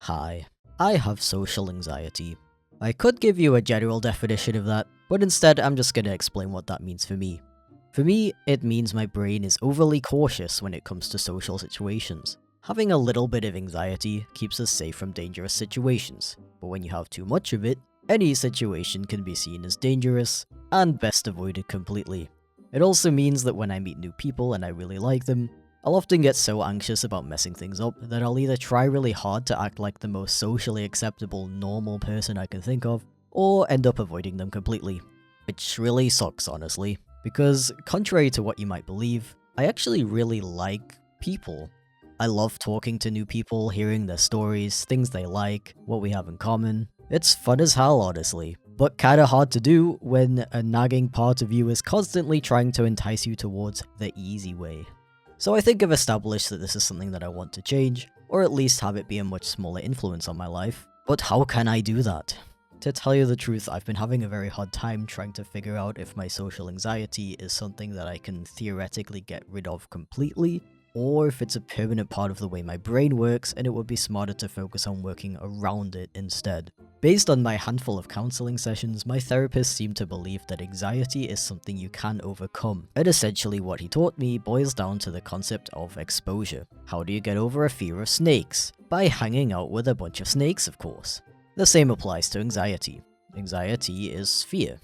Hi, I have social anxiety. I could give you a general definition of that, but instead I'm just gonna explain what that means for me. For me, it means my brain is overly cautious when it comes to social situations. Having a little bit of anxiety keeps us safe from dangerous situations, but when you have too much of it, any situation can be seen as dangerous and best avoided completely. It also means that when I meet new people and I really like them, I'll often get so anxious about messing things up that I'll either try really hard to act like the most socially acceptable, normal person I can think of, or end up avoiding them completely. Which really sucks, honestly, because contrary to what you might believe, I actually really like people. I love talking to new people, hearing their stories, things they like, what we have in common. It's fun as hell, honestly, but kinda hard to do when a nagging part of you is constantly trying to entice you towards the easy way. So I think I've established that this is something that I want to change, or at least have it be a much smaller influence on my life. But how can I do that? To tell you the truth, I've been having a very hard time trying to figure out if my social anxiety is something that I can theoretically get rid of completely, or if it's a permanent part of the way my brain works and it would be smarter to focus on working around it instead. Based on my handful of counseling sessions, my therapist seemed to believe that anxiety is something you can overcome. And essentially what he taught me boils down to the concept of exposure. How do you get over a fear of snakes? By hanging out with a bunch of snakes, of course. The same applies to anxiety. Anxiety is fear.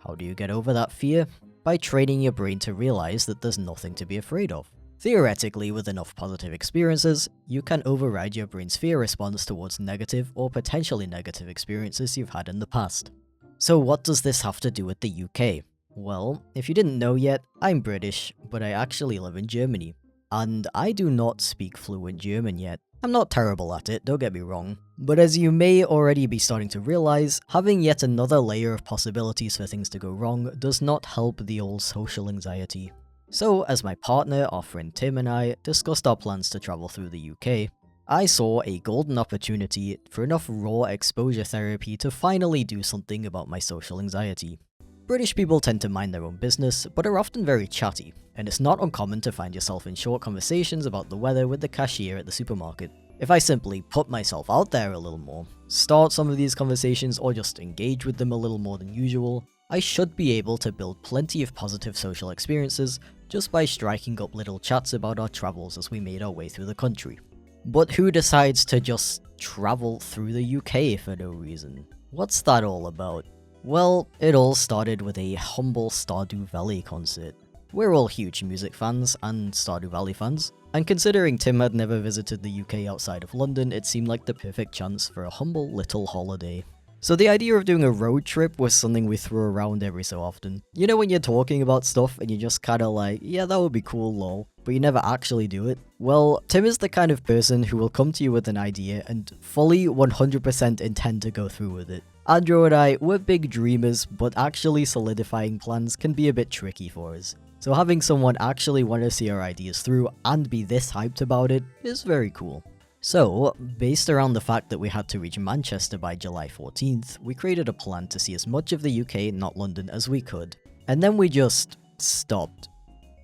How do you get over that fear? By training your brain to realize that there's nothing to be afraid of. Theoretically, with enough positive experiences, you can override your brain's fear response towards negative or potentially negative experiences you've had in the past. So what does this have to do with the UK? Well, if you didn't know yet, I'm British, but I actually live in Germany. And I do not speak fluent German yet. I'm not terrible at it, don't get me wrong. But as you may already be starting to realize, having yet another layer of possibilities for things to go wrong does not help the old social anxiety. So, as my partner, our friend Tim and I discussed our plans to travel through the UK, I saw a golden opportunity for enough raw exposure therapy to finally do something about my social anxiety. British people tend to mind their own business, but are often very chatty, and it's not uncommon to find yourself in short conversations about the weather with the cashier at the supermarket. If I simply put myself out there a little more, start some of these conversations or just engage with them a little more than usual, I should be able to build plenty of positive social experiences just by striking up little chats about our travels as we made our way through the country. But who decides to just travel through the UK for no reason? What's that all about? Well, it all started with a humble Stardew Valley concert. We're all huge music fans and Stardew Valley fans, and considering Tim had never visited the UK outside of London, it seemed like the perfect chance for a humble little holiday. So the idea of doing a road trip was something we threw around every so often. You know when you're talking about stuff and you're just kinda like, yeah, that would be cool, lol, but you never actually do it? Well, Tim is the kind of person who will come to you with an idea and fully 100% intend to go through with it. Andrew and I, we're big dreamers, but actually solidifying plans can be a bit tricky for us. So having someone actually want to see our ideas through and be this hyped about it is very cool. So, based around the fact that we had to reach Manchester by July 14th, we created a plan to see as much of the UK, not London, as we could. And then we just stopped.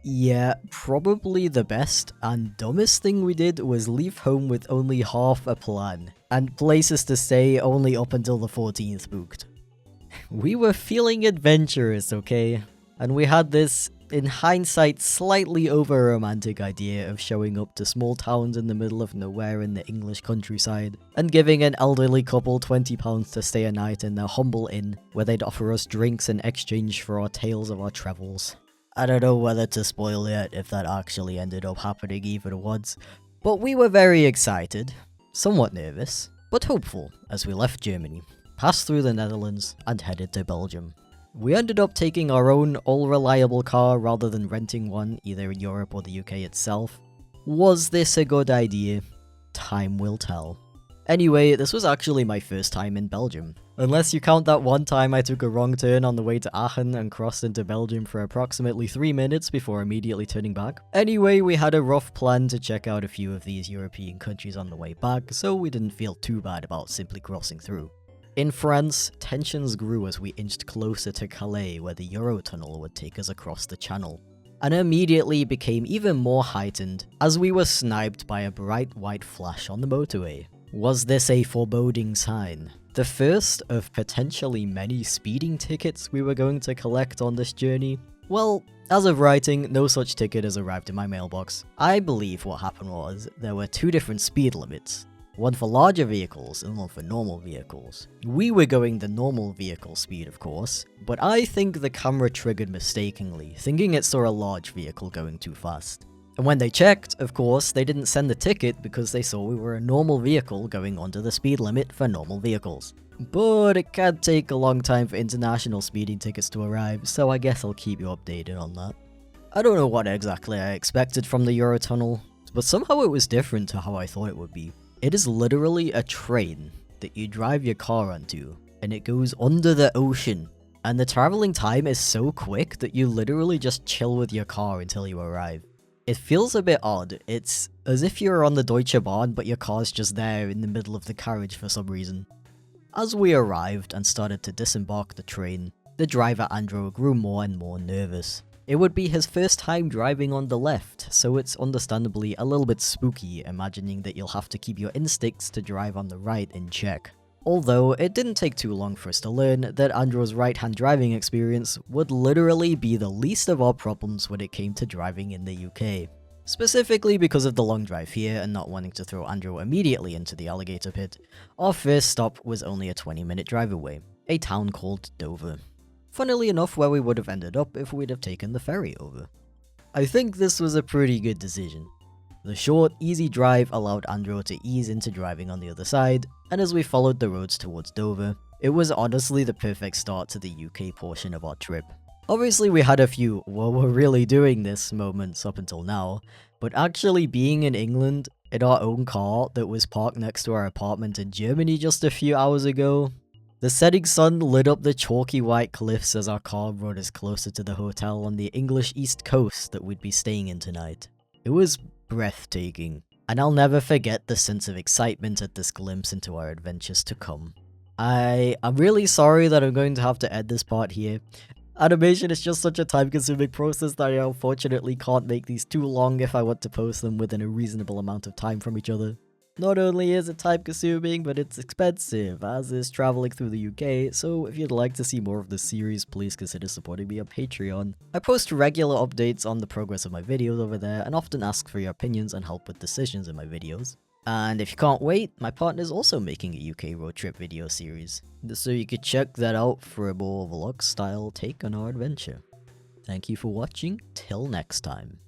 Yeah, probably the best and dumbest thing we did was leave home with only half a plan, and places to stay only up until the 14th booked. We were feeling adventurous, okay? And we had this, in hindsight, slightly over-romantic idea of showing up to small towns in the middle of nowhere in the English countryside, and giving an elderly couple £20 to stay a night in their humble inn, where they'd offer us drinks in exchange for our tales of our travels. I don't know whether to spoil yet if that actually ended up happening even once, but we were very excited, somewhat nervous, but hopeful as we left Germany, passed through the Netherlands, and headed to Belgium. We ended up taking our own all-reliable car rather than renting one either in Europe or the UK itself. Was this a good idea? Time will tell. Anyway, this was actually my first time in Belgium. Unless you count that one time I took a wrong turn on the way to Aachen and crossed into Belgium for approximately 3 minutes before immediately turning back. Anyway, we had a rough plan to check out a few of these European countries on the way back, so we didn't feel too bad about simply crossing through. In France, tensions grew as we inched closer to Calais, where the Eurotunnel would take us across the channel, and immediately became even more heightened as we were sniped by a bright white flash on the motorway. Was this a foreboding sign? The first of potentially many speeding tickets we were going to collect on this journey? Well, as of writing, no such ticket has arrived in my mailbox. I believe what happened was, there were two different speed limits. One for larger vehicles and one for normal vehicles. We were going the normal vehicle speed, of course, but I think the camera triggered mistakenly, thinking it saw a large vehicle going too fast. And when they checked, of course, they didn't send the ticket because they saw we were a normal vehicle going under the speed limit for normal vehicles. But it can take a long time for international speeding tickets to arrive, so I guess I'll keep you updated on that. I don't know what exactly I expected from the Eurotunnel, but somehow it was different to how I thought it would be. It is literally a train that you drive your car onto, and it goes under the ocean. And the traveling time is so quick that you literally just chill with your car until you arrive. It feels a bit odd. It's as if you're on the Deutsche Bahn, but your car's just there in the middle of the carriage for some reason. As we arrived and started to disembark the train, the driver Andrew grew more and more nervous. It would be his first time driving on the left, so it's understandably a little bit spooky imagining that you'll have to keep your instincts to drive on the right in check. Although, it didn't take too long for us to learn that Andrew's right-hand driving experience would literally be the least of our problems when it came to driving in the UK. Specifically because of the long drive here and not wanting to throw Andrew immediately into the alligator pit, our first stop was only a 20-minute drive away, a town called Dover. Funnily enough, where we would have ended up if we'd have taken the ferry over. I think this was a pretty good decision. The short, easy drive allowed Andrew to ease into driving on the other side, and as we followed the roads towards Dover, it was honestly the perfect start to the UK portion of our trip. Obviously we had a few "well, we're really doing this" moments up until now, but actually being in England, in our own car that was parked next to our apartment in Germany just a few hours ago, the setting sun lit up the chalky white cliffs as our car brought us closer to the hotel on the English East Coast that we'd be staying in tonight. It was breathtaking, and I'll never forget the sense of excitement at this glimpse into our adventures to come. I'm really sorry that I'm going to have to end this part here. Animation is just such a time-consuming process that I unfortunately can't make these too long if I want to post them within a reasonable amount of time from each other. Not only is it time-consuming, but it's expensive, as is traveling through the UK, so if you'd like to see more of this series, please consider supporting me on Patreon. I post regular updates on the progress of my videos over there, and often ask for your opinions and help with decisions in my videos. And if you can't wait, my partner is also making a UK road trip video series, so you could check that out for a more vlog-style take on our adventure. Thank you for watching, till next time.